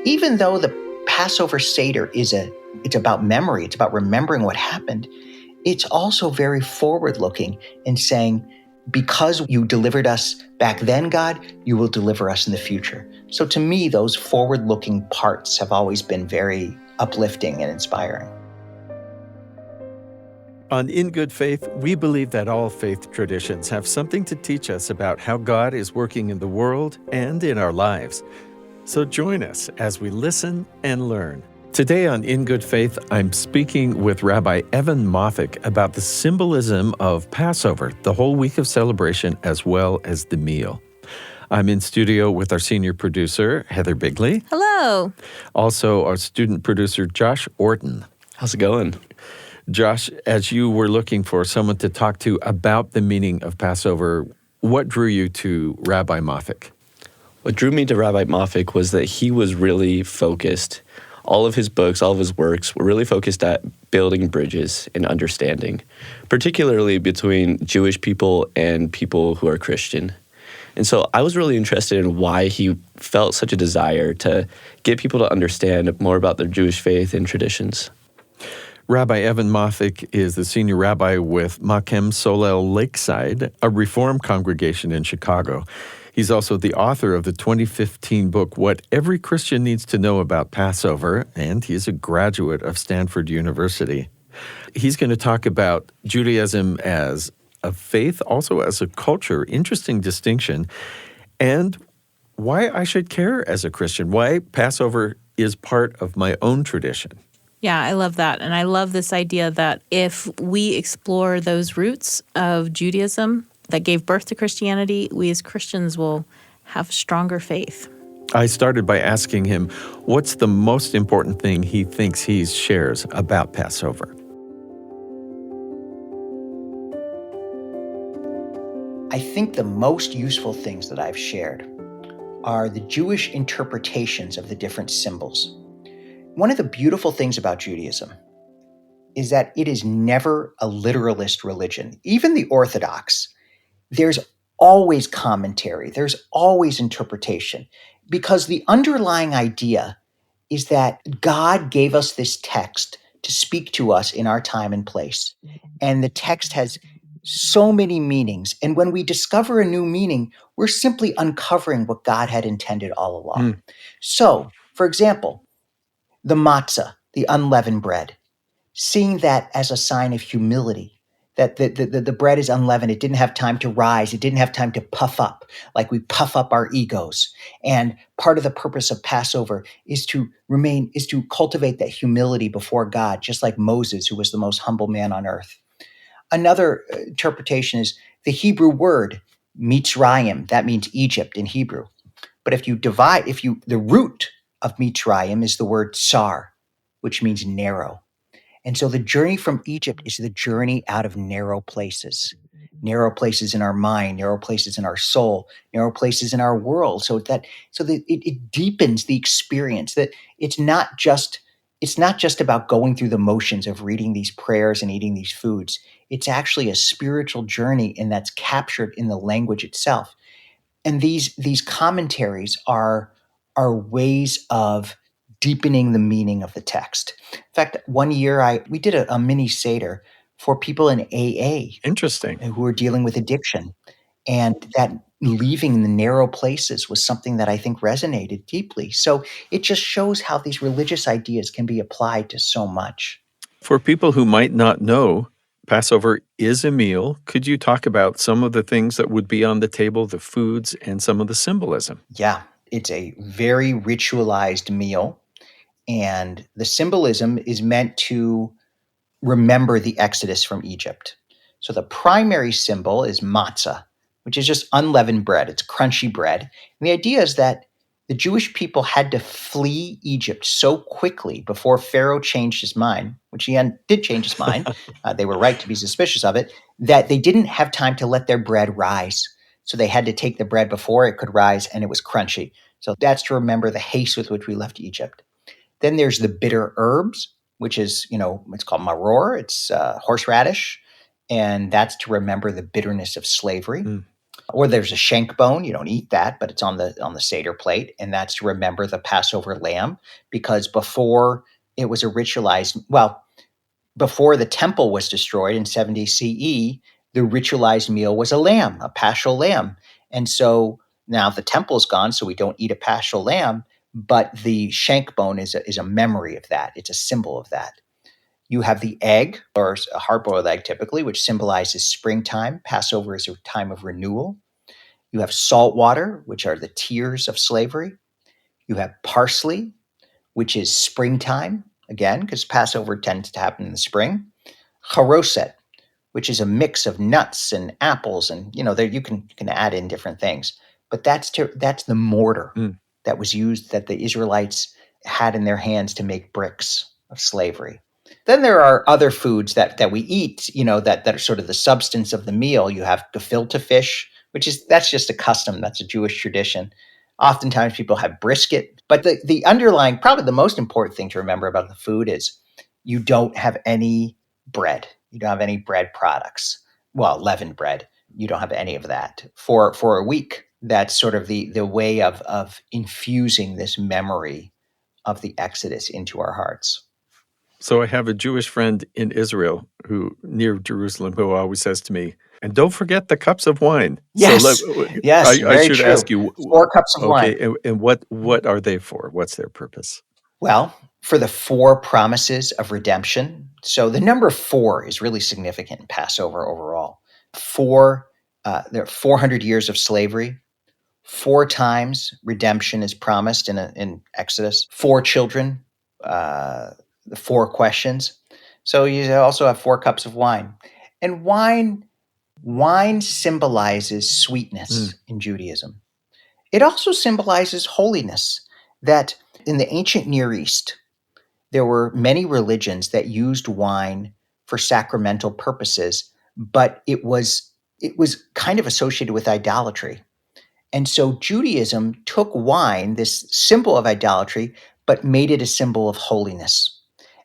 even though the Passover Seder it's about memory, it's about remembering what happened, it's also very forward-looking in saying, because you delivered us back then, God, you will deliver us in the future. So to me, those forward-looking parts have always been very uplifting and inspiring. On In Good Faith, we believe that all faith traditions have something to teach us about how God is working in the world and in our lives. So join us as we listen and learn. Today on In Good Faith, I'm speaking with Rabbi Evan Moffic about the symbolism of Passover, the whole week of celebration, as well as the meal. I'm in studio with our senior producer, Heather Bigley. Hello. Also, our student producer, Josh Orton. How's it going? Josh, as you were looking for someone to talk to about the meaning of Passover, what drew you to Rabbi Moffic? What drew me to Rabbi Moffic was that he was really focused. All of his books, all of his works were really focused at building bridges and understanding, particularly between Jewish people and people who are Christian. And so I was really interested in why he felt such a desire to get people to understand more about their Jewish faith and traditions. Rabbi Evan Moffic is the senior rabbi with Machem Solel Lakeside, a Reform congregation in Chicago. He's also the author of the 2015 book, What Every Christian Needs to Know About Passover, and he's a graduate of Stanford University. He's going to talk about Judaism as a faith, also as a culture, interesting distinction, and why I should care as a Christian, why Passover is part of my own tradition. Yeah, I love that. And I love this idea that if we explore those roots of Judaism that gave birth to Christianity, we as Christians will have stronger faith. I started by asking him, what's the most important thing he thinks he shares about Passover? I think the most useful things that I've shared are the Jewish interpretations of the different symbols. One of the beautiful things about Judaism is that it is never a literalist religion. Even the Orthodox, there's always commentary, there's always interpretation, because the underlying idea is that God gave us this text to speak to us in our time and place. And the text has so many meanings. And when we discover a new meaning, we're simply uncovering what God had intended all along. So, for example, the matzah, the unleavened bread, seeing that as a sign of humility, that the bread is unleavened. It didn't have time to rise. It didn't have time to puff up like we puff up our egos. And part of the purpose of Passover is to cultivate that humility before God, just like Moses, who was the most humble man on earth. Another interpretation is the Hebrew word, Mitzrayim. That means Egypt in Hebrew. But the root of Mitzrayim is the word tsar, which means narrow. And so the journey from Egypt is the journey out of narrow places in our mind, narrow places in our soul, narrow places in our world. So that it deepens the experience, that it's not just about going through the motions of reading these prayers and eating these foods. It's actually a spiritual journey, and that's captured in the language itself. And these commentaries are ways of deepening the meaning of the text. In fact, one year we did a mini Seder for people in AA. Interesting. Who were dealing with addiction. And that leaving in the narrow places was something that I think resonated deeply. So it just shows how these religious ideas can be applied to so much. For people who might not know, Passover is a meal. Could you talk about some of the things that would be on the table, the foods, and some of the symbolism? Yeah, it's a very ritualized meal. And the symbolism is meant to remember the exodus from Egypt. So the primary symbol is matzah, which is just unleavened bread. It's crunchy bread. And the idea is that the Jewish people had to flee Egypt so quickly before Pharaoh changed his mind, which he did change his mind. They were right to be suspicious of it, that they didn't have time to let their bread rise. So they had to take the bread before it could rise, and it was crunchy. So that's to remember the haste with which we left Egypt. Then there's the bitter herbs, which is, it's called maror. It's horseradish. And that's to remember the bitterness of slavery. Or there's a shank bone. You don't eat that, but it's on the Seder plate, and that's to remember the Passover lamb, because before it was a ritualized, before the temple was destroyed in 70 CE, the ritualized meal was a lamb, a paschal lamb. And so now the temple's gone, so we don't eat a paschal lamb, but the shank bone is a memory of that. It's a symbol of that. You have the egg, or a hard-boiled egg typically, which symbolizes springtime. Passover is a time of renewal. You have salt water, which are the tears of slavery. You have parsley, which is springtime, again, because Passover tends to happen in the spring. Charoset, which is a mix of nuts and apples, and there you can add in different things. But that's the mortar that was used, that the Israelites had in their hands to make bricks of slavery. Then there are other foods that we eat, that are sort of the substance of the meal. You have gefilte fish, that's just a custom. That's a Jewish tradition. Oftentimes people have brisket, but the underlying, probably the most important thing to remember about the food is you don't have any bread. You don't have any bread products. Well, leavened bread. You don't have any of that for a week. That's sort of the way of infusing this memory of the Exodus into our hearts. So I have a Jewish friend in Israel near Jerusalem who always says to me, "And don't forget the cups of wine." Yes, yes, I very should true. ask you, 4 cups of wine. okay, and what are they for? What's their purpose? Well, for the 4 promises of redemption. So the number 4 is really significant in Passover overall. There are 400 years of slavery. 4 times redemption is promised in Exodus. 4 children, the 4 questions. So you also have 4 cups of wine. And wine symbolizes sweetness in Judaism. It also symbolizes holiness, that in the ancient Near East, there were many religions that used wine for sacramental purposes, but it was kind of associated with idolatry. And so Judaism took wine, this symbol of idolatry, but made it a symbol of holiness.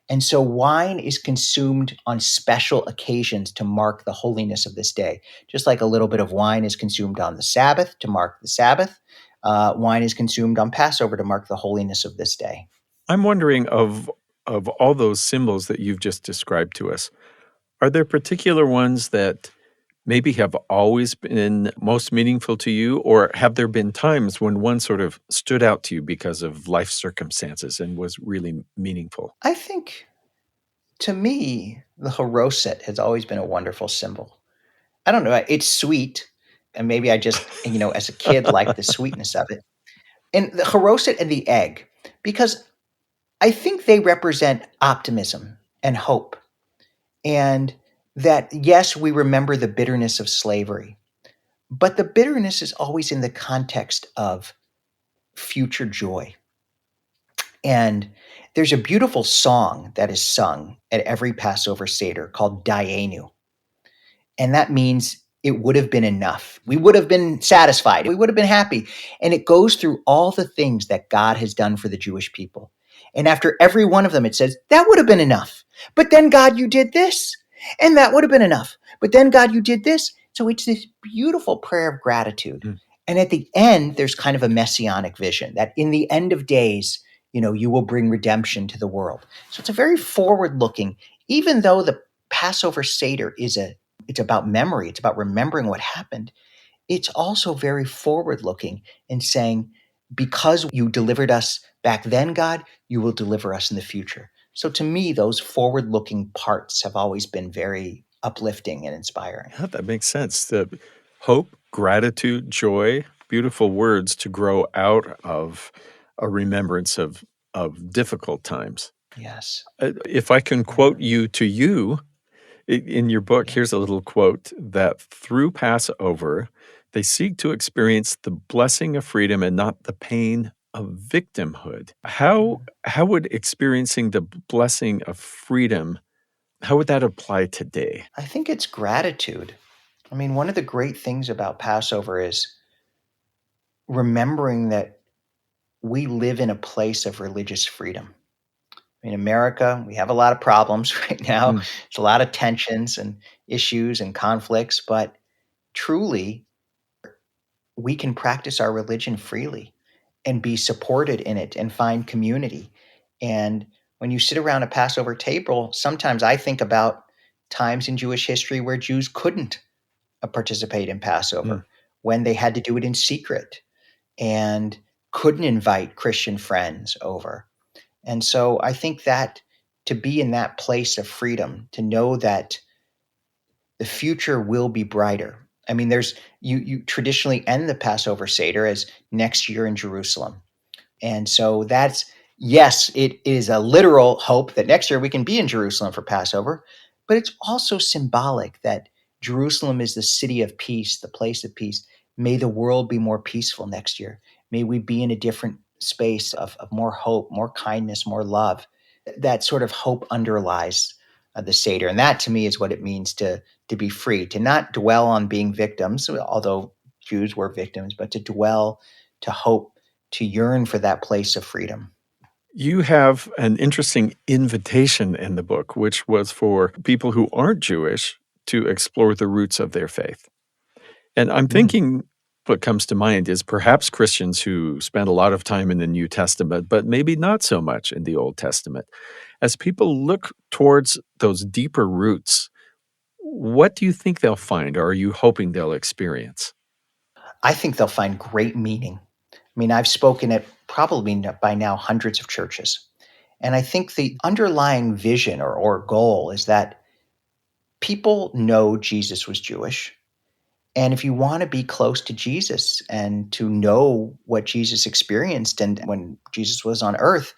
And so wine is consumed on special occasions to mark the holiness of this day. Just like a little bit of wine is consumed on the Sabbath to mark the Sabbath, wine is consumed on Passover to mark the holiness of this day. I'm wondering, of all those symbols that you've just described to us, are there particular ones that maybe have always been most meaningful to you, or have there been times when one sort of stood out to you because of life circumstances and was really meaningful? I think, to me, the haroset has always been a wonderful symbol. I don't know, it's sweet, and maybe I just, as a kid, liked the sweetness of it. And the haroset and the egg, because I think they represent optimism and hope. And that, yes, we remember the bitterness of slavery, but the bitterness is always in the context of future joy. And there's a beautiful song that is sung at every Passover Seder called Dayenu. And that means it would have been enough. We would have been satisfied. We would have been happy. And it goes through all the things that God has done for the Jewish people. And after every one of them, it says, that would have been enough. But then, God, you did this. And that would have been enough. But then, God, you did this. So it's this beautiful prayer of gratitude. And at the end, there's kind of a messianic vision that in the end of days, you will bring redemption to the world. So it's a very forward-looking, even though the Passover Seder it's about memory, it's about remembering what happened, it's also very forward-looking and saying, because you delivered us back then, God, you will deliver us in the future. So to me, those forward-looking parts have always been very uplifting and inspiring. Yeah, that makes sense. The hope, gratitude, joy, beautiful words to grow out of a remembrance of difficult times. Yes. If I can quote you to you, in your book, here's a little quote, that through Passover, they seek to experience the blessing of freedom and not the pain of victimhood. How would experiencing the blessing of freedom, how would that apply today? I think it's gratitude. I mean, one of the great things about Passover is remembering that we live in a place of religious freedom. In America, we have a lot of problems right now. There's a lot of tensions and issues and conflicts, but truly, we can practice our religion freely and be supported in it and find community. And when you sit around a Passover table, sometimes I think about times in Jewish history where Jews couldn't participate in Mm. Passover, when they had to do it in secret and couldn't invite Christian friends over. And so I think that to be in that place of freedom, to know that the future will be brighter. I mean, there's you traditionally end the Passover Seder as next year in Jerusalem. And so that's, yes, it is a literal hope that next year we can be in Jerusalem for Passover, but it's also symbolic that Jerusalem is the city of peace, the place of peace. May the world be more peaceful next year. May we be in a different space of more hope, more kindness, more love. That sort of hope underlies the Seder. And that to me is what it means to be free, to not dwell on being victims, although Jews were victims, but to dwell, to hope, to yearn for that place of freedom. You have an interesting invitation in the book, which was for people who aren't Jewish to explore the roots of their faith. And I'm thinking what comes to mind is perhaps Christians who spend a lot of time in the New Testament, but maybe not so much in the Old Testament. As people look towards those deeper roots, what do you think they'll find, or are you hoping they'll experience? I think they'll find great meaning. I mean, I've spoken at probably by now hundreds of churches. And I think the underlying vision or goal is that people know Jesus was Jewish. And if you want to be close to Jesus and to know what Jesus experienced and when Jesus was on earth,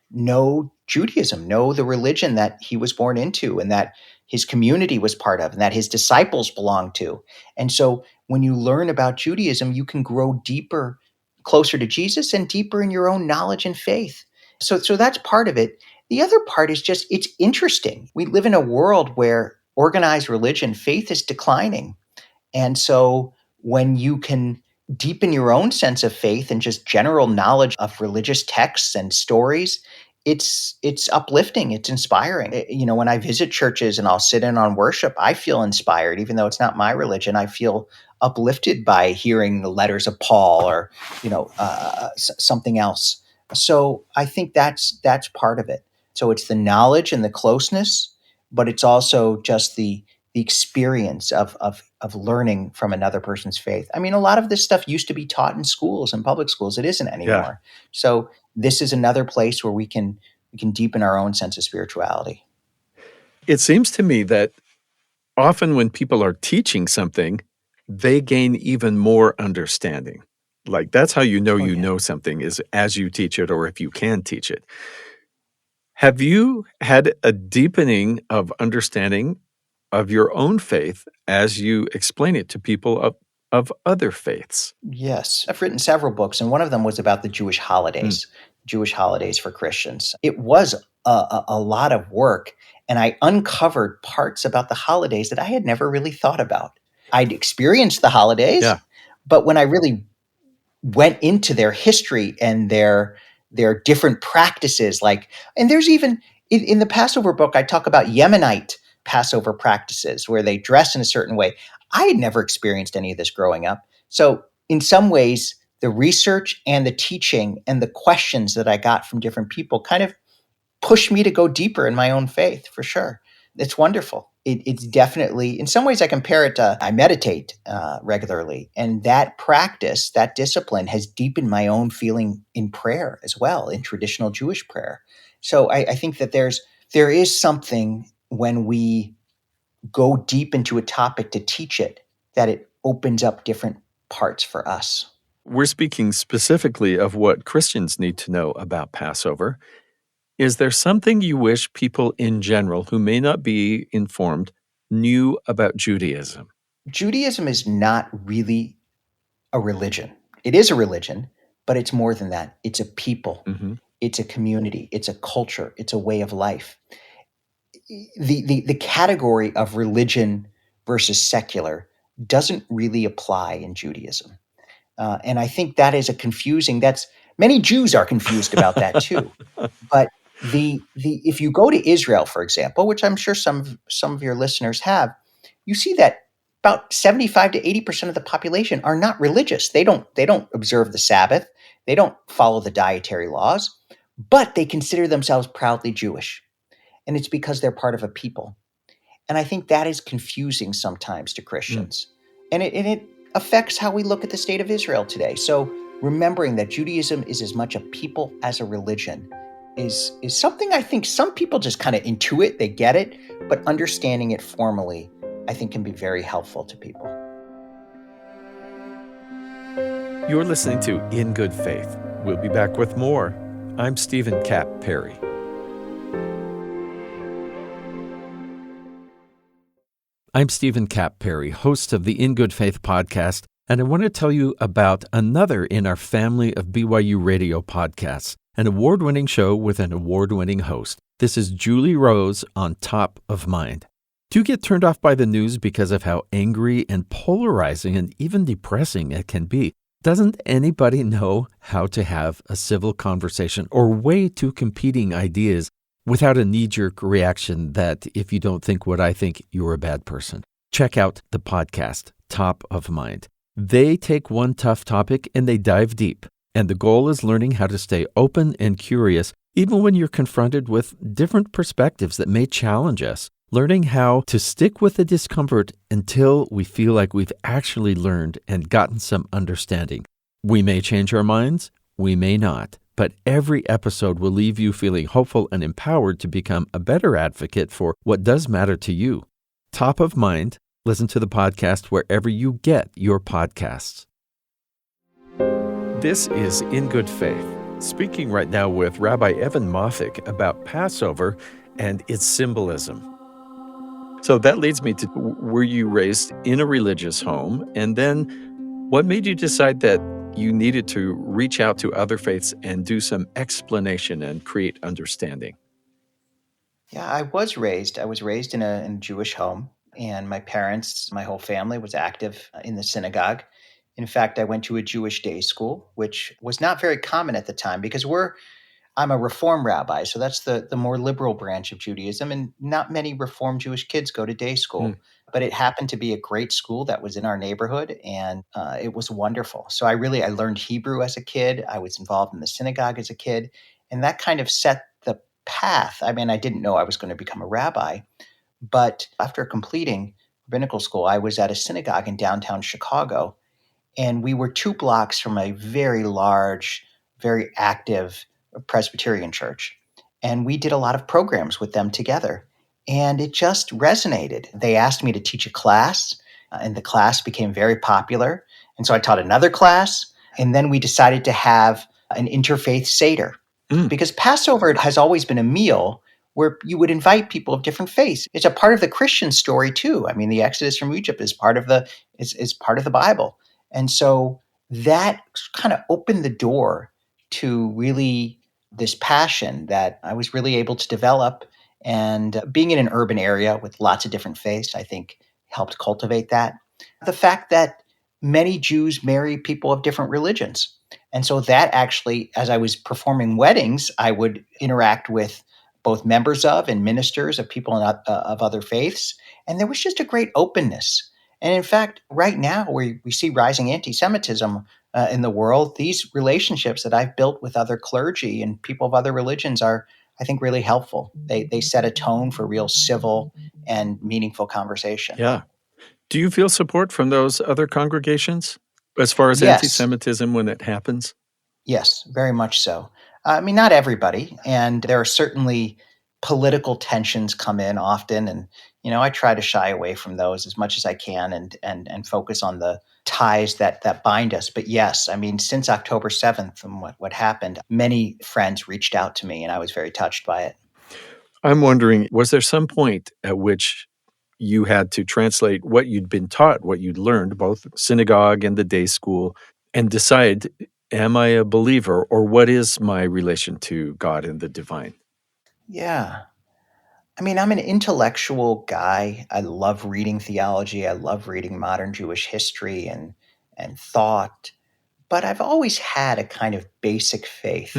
know Judaism, know the religion that he was born into and that his community was part of and that his disciples belonged to. And so when you learn about Judaism, you can grow deeper, closer to Jesus and deeper in your own knowledge and faith. So that's part of it. The other part is just it's interesting. We live in a world where organized religion, faith is declining. And so when you can deepen your own sense of faith and just general knowledge of religious texts and stories, it's uplifting, it's inspiring. You know, when I visit churches and I'll sit in on worship, I feel inspired, even though it's not my religion. I feel uplifted by hearing the letters of Paul or, something else. So I think that's part of it. So it's the knowledge and the closeness, but it's also just the experience of learning from another person's faith. I mean, a lot of this stuff used to be taught in schools and public schools. It isn't anymore. So this is another place where we can deepen our own sense of spirituality. It seems to me that often when people are teaching something, they gain even more understanding. Like that's how you know Oh, you yeah. know something is as you teach it or if you can teach it. Have you had a deepening of understanding of your own faith as you explain it to people of other faiths? Yes. I've written several books, and one of them was about the Mm. Jewish holidays for Christians. It was a lot of work, and I uncovered parts about the holidays that I had never really thought about. I'd experienced the holidays, Yeah. but when I really went into their history and their different practices, like, and there's even in the Passover book, I talk about Yemenite Passover practices where they dress in a certain way. I had never experienced any of this growing up. So in some ways, the research and the teaching and the questions that I got from different people kind of pushed me to go deeper in my own faith, for sure. It's wonderful. It's definitely, in some ways, I compare it to I meditate regularly. And that practice, that discipline has deepened my own feeling in prayer as well, in traditional Jewish prayer. So I think that there is something when we go deep into a topic to teach it, that it opens up different parts for us. We're speaking specifically of what Christians need to know about Passover. Is there something you wish people in general who may not be informed knew about Judaism? Judaism is not really a religion. It is a religion, but it's more than that. It's a people, Hmm. it's a community, it's a culture, it's a way of life. The category of religion versus secular doesn't really apply in Judaism. And I think that is a confusing, that's many Jews are confused about that too. But the if you go to Israel, for example, which I'm sure some of your listeners have, you see that about 75 to 80% of the population are not religious. They don't observe the Sabbath. They don't follow the dietary laws, but they consider themselves proudly Jewish. And it's because they're part of a people. And I think that is confusing sometimes to Christians. And it affects how we look at the state of Israel today. So remembering that Judaism is as much a people as a religion is something I think some people just kind of intuit, they get it, but understanding it formally, I think, can be very helpful to people. You're listening to In Good Faith. We'll be back with more. I'm Stephen Cap Perry. I'm Stephen Cap Perry, host of the In Good Faith podcast, and I want to tell you about another in our family of BYU radio podcasts, an award-winning show with an award-winning host. This is Julie Rose on Top of Mind. Do you get turned off by the news because of how angry and polarizing and even depressing it can be? Doesn't anybody know how to have a civil conversation or weigh two competing ideas without a knee-jerk reaction that if you don't think what I think, you're a bad person? Check out the podcast, Top of Mind. They take one tough topic and they dive deep. And the goal is learning how to stay open and curious, even when you're confronted with different perspectives that may challenge us. Learning how to stick with the discomfort until we feel like we've actually learned and gotten some understanding. We may change our minds, we may not, but every episode will leave you feeling hopeful and empowered to become a better advocate for what does matter to you. Top of Mind, listen to the podcast wherever you get your podcasts. This is In Good Faith, speaking right now with Rabbi Evan Moffic about Passover and its symbolism. So that leads me to, were you raised in a religious home? And then what made you decide that you needed to reach out to other faiths and do some explanation and create understanding? Yeah, I was raised in a Jewish home, and my parents, my whole family was active in the synagogue. In fact, I went to a Jewish day school, which was not very common at the time because I'm a Reform rabbi, so that's the more liberal branch of Judaism, and not many Reform Jewish kids go to day school. But it happened to be a great school that was in our neighborhood, and it was wonderful. So I learned Hebrew as a kid. I was involved in the synagogue as a kid, and that kind of set the path. I mean, I didn't know I was going to become a rabbi, but after completing rabbinical school, I was at a synagogue in downtown Chicago, and we were 2 blocks from a very large, very active Presbyterian church. And we did a lot of programs with them together. And it just resonated. They asked me to teach a class, and the class became very popular. And so I taught another class. And then we decided to have an interfaith Seder. Because Passover has always been a meal where you would invite people of different faiths. It's a part of the Christian story too. I mean, the Exodus from Egypt is part of the Bible. And so that kind of opened the door to really this passion that I was really able to develop. And being in an urban area with lots of different faiths, I think helped cultivate that. The fact that many Jews marry people of different religions. And so that actually, as I was performing weddings, I would interact with both members of and ministers of people of other faiths. And there was just a great openness. And in fact, right now, we see rising anti-Semitism in the world. These relationships that I've built with other clergy and people of other religions are, I think, really helpful. They set a tone for real civil and meaningful conversation. Yeah. Do you feel support from those other congregations as far as Yes. anti-Semitism when it happens? Yes, very much so. I mean, not everybody. And there are certainly political tensions come in often. And, I try to shy away from those as much as I can and focus on the ties that bind us. But yes, I mean, since October 7th and what happened, many friends reached out to me and I was very touched by it. I'm wondering, was there some point at which you had to translate what you'd been taught, what you'd learned, both synagogue and the day school, and decide, am I a believer or what is my relation to God and the divine? Yeah. I mean, I'm an intellectual guy. I love reading theology. I love reading modern Jewish history and thought. But I've always had a kind of basic faith.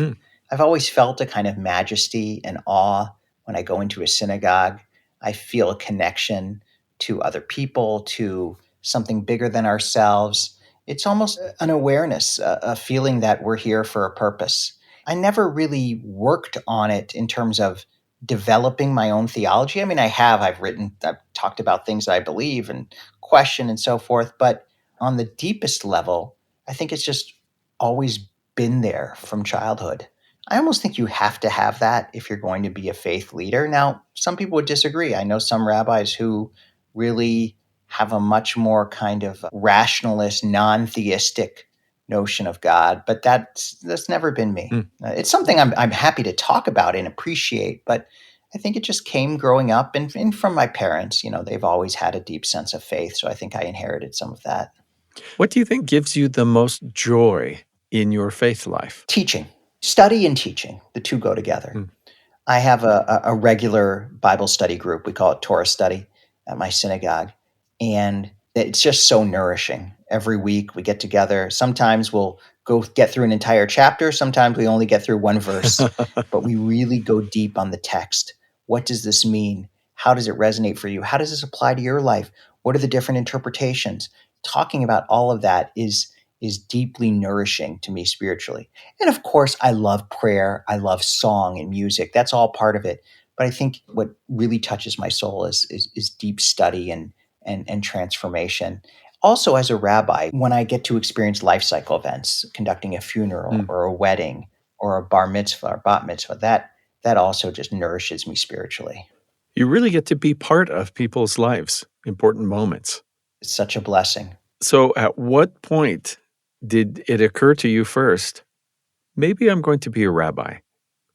I've always felt a kind of majesty and awe when I go into a synagogue. I feel a connection to other people, to something bigger than ourselves. It's almost an awareness, a feeling that we're here for a purpose. I never really worked on it in terms of developing my own theology. I mean, I've written, I've talked about things that I believe and question and so forth. But on the deepest level, I think it's just always been there from childhood. I almost think you have to have that if you're going to be a faith leader. Now, some people would disagree. I know some rabbis who really have a much more kind of rationalist, non-theistic notion of God, but that's never been me. It's something I'm happy to talk about and appreciate, but I think it just came growing up and from my parents. They've always had a deep sense of faith, so I think I inherited some of that. What do you think gives you the most joy in your faith life? Teaching, study and teaching, the two go together. I have a regular Bible study group. We call it Torah study at my synagogue. And it's just so nourishing. Every week we get together. Sometimes we'll go get through an entire chapter. Sometimes we only get through one verse, but we really go deep on the text. What does this mean? How does it resonate for you? How does this apply to your life? What are the different interpretations? Talking about all of that is deeply nourishing to me spiritually. And of course, I love prayer. I love song and music. That's all part of it. But I think what really touches my soul is deep study and transformation. Also, as a rabbi, when I get to experience life cycle events, conducting a funeral or a wedding or a bar mitzvah or bat mitzvah, that also just nourishes me spiritually. You really get to be part of people's lives, important moments. It's such a blessing. So at what point did it occur to you first, maybe I'm going to be a rabbi,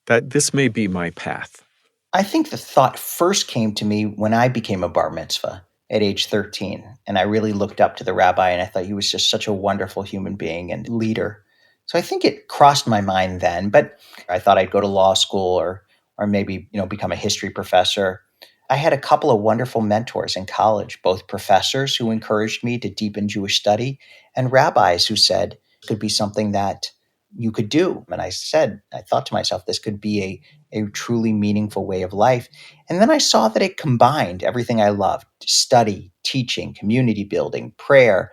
that this may be my path? I think the thought first came to me when I became a bar mitzvah at age 13. And I really looked up to the rabbi and I thought he was just such a wonderful human being and leader. So I think it crossed my mind then, but I thought I'd go to law school or maybe, become a history professor. I had a couple of wonderful mentors in college, both professors who encouraged me to deepen Jewish study and rabbis who said it could be something that you could do. And I thought to myself, this could be a truly meaningful way of life. And then I saw that it combined everything I loved: study, teaching, community building, prayer,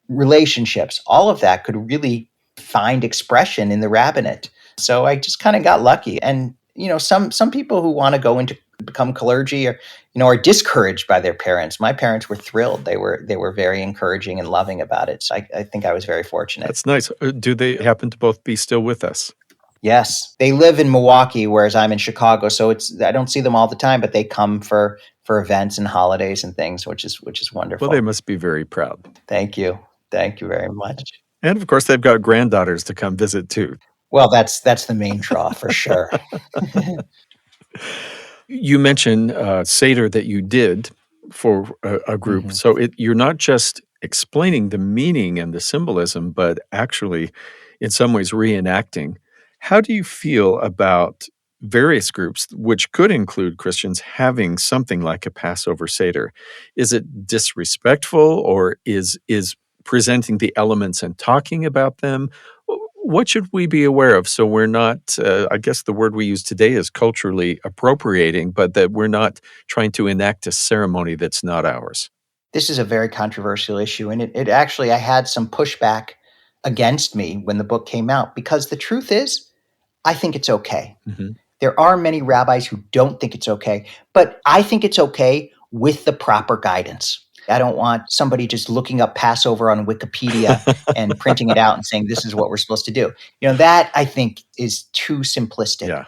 relationships. All of that could really find expression in the rabbinate. So I just kind of got lucky. And, some people who want to go into become clergy or, are discouraged by their parents. My parents were thrilled. They were very encouraging and loving about it. So I think I was very fortunate. That's nice. Do they happen to both be still with us? Yes. They live in Milwaukee, whereas I'm in Chicago. So I don't see them all the time, but they come for events and holidays and things, which is wonderful. Well, they must be very proud. Thank you. Thank you very much. And of course, they've got granddaughters to come visit too. Well, that's the main draw for sure. You mentioned Seder that you did for a group. Mm-hmm. So you're not just explaining the meaning and the symbolism, but actually, in some ways, reenacting. How do you feel about various groups, which could include Christians, having something like a Passover Seder? Is it disrespectful, or is presenting the elements and talking about them? What should we be aware of so we're not, I guess the word we use today is culturally appropriating, but that we're not trying to enact a ceremony that's not ours? This is a very controversial issue, and it actually, I had some pushback against me when the book came out, because the truth is, I think it's okay. Mm-hmm. There are many rabbis who don't think it's okay, but I think it's okay with the proper guidance. I don't want somebody just looking up Passover on Wikipedia and printing it out and saying, this is what we're supposed to do. That I think is too simplistic. Yeah.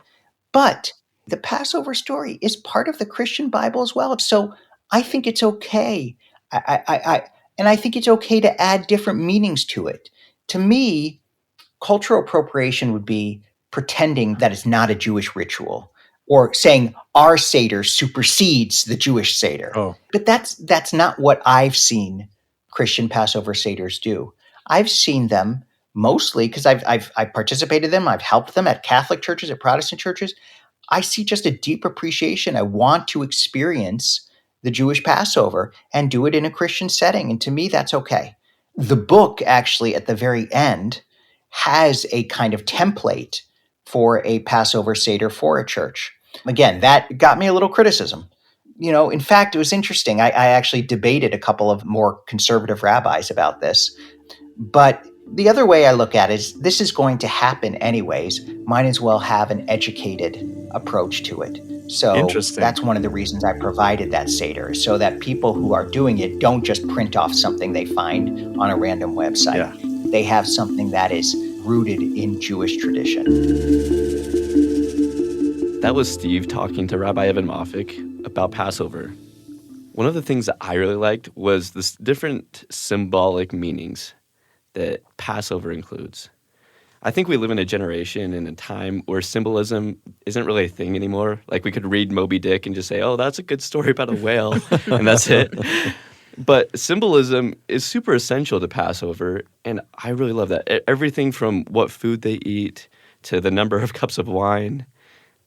But the Passover story is part of the Christian Bible as well. So I think it's okay. And I think it's okay to add different meanings to it. To me, cultural appropriation would be pretending that it's not a Jewish ritual, or saying our Seder supersedes the Jewish Seder. Oh. But that's not what I've seen Christian Passover Seders do. I've seen them mostly because I've participated in them. I've helped them at Catholic churches, at Protestant churches. I see just a deep appreciation. I want to experience the Jewish Passover and do it in a Christian setting. And to me, that's okay. The book actually at the very end has a kind of template for a Passover Seder for a church. Again, that got me a little criticism. In fact, it was interesting. I actually debated a couple of more conservative rabbis about this. But the other way I look at it is this is going to happen anyways. Might as well have an educated approach to it. So Interesting. that's one of the reasons I provided that Seder, so that people who are doing it don't just print off something they find on a random website. Yeah. They have something that is rooted in Jewish tradition. That was Steve talking to Rabbi Evan Moffic about Passover. One of the things that I really liked was the different symbolic meanings that Passover includes. I think we live in a generation and a time where symbolism isn't really a thing anymore. Like, we could read Moby Dick and just say, oh, that's a good story about a whale, and that's it. But symbolism is super essential to Passover, and I really love that. Everything from what food they eat to the number of cups of wine,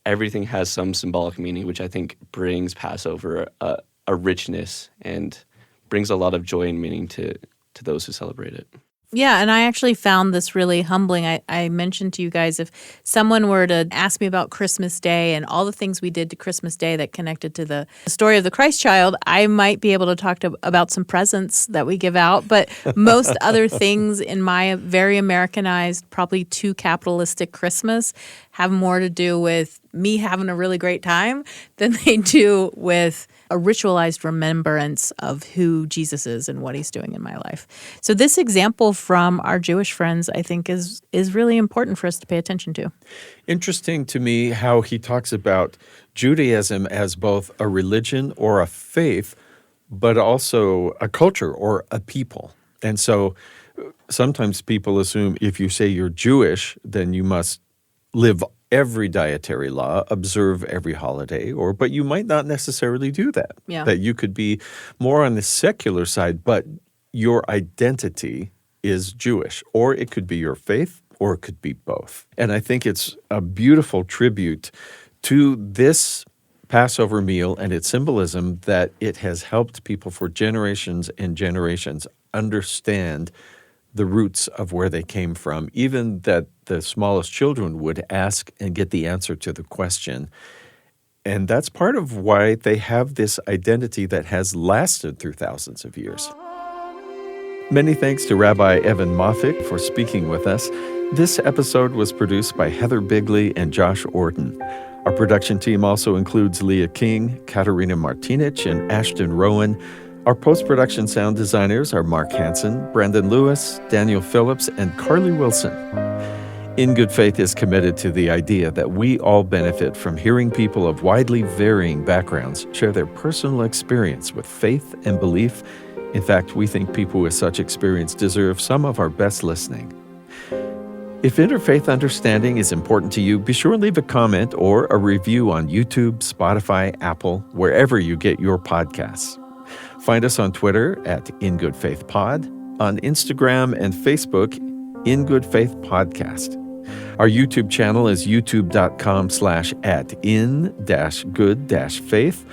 everything has some symbolic meaning, which I think brings Passover a richness and brings a lot of joy and meaning to those who celebrate it. Yeah, and I actually found this really humbling. I mentioned to you guys, if someone were to ask me about Christmas Day and all the things we did to Christmas Day that connected to the story of the Christ child, I might be able to talk about some presents that we give out. But most other things in my very Americanized, probably too capitalistic Christmas have more to do with me having a really great time than they do with a ritualized remembrance of who Jesus is and what he's doing in my life. So this example from our Jewish friends, I think, is really important for us to pay attention to. Interesting to me how he talks about Judaism as both a religion or a faith, but also a culture or a people. And so sometimes people assume if you say you're Jewish, then you must live every dietary law, observe every holiday, but you might not necessarily do that. Yeah. That you could be more on the secular side, but your identity is Jewish, or it could be your faith, or it could be both. And I think it's a beautiful tribute to this Passover meal and its symbolism that it has helped people for generations and generations understand the roots of where they came from, even that the smallest children would ask and get the answer to the question. And that's part of why they have this identity that has lasted through thousands of years. Many thanks to Rabbi Evan Moffic for speaking with us. This episode was produced by Heather Bigley and Josh Orton. Our production team also includes Leah King, Katerina Martinich, and Ashton Rowan. Our post-production sound designers are Mark Hansen, Brandon Lewis, Daniel Phillips, and Carly Wilson. In Good Faith is committed to the idea that we all benefit from hearing people of widely varying backgrounds share their personal experience with faith and belief. In fact, we think people with such experience deserve some of our best listening. If interfaith understanding is important to you, be sure and leave a comment or a review on YouTube, Spotify, Apple, wherever you get your podcasts. Find us on Twitter at In Good Faith Pod, on Instagram and Facebook, In Good Faith Podcast. Our YouTube channel is youtube.com/@in-good-faith.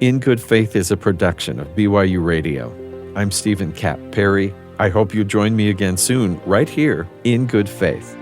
In Good Faith is a production of BYU Radio. I'm Stephen Cap Perry. I hope you join me again soon, right here in Good Faith.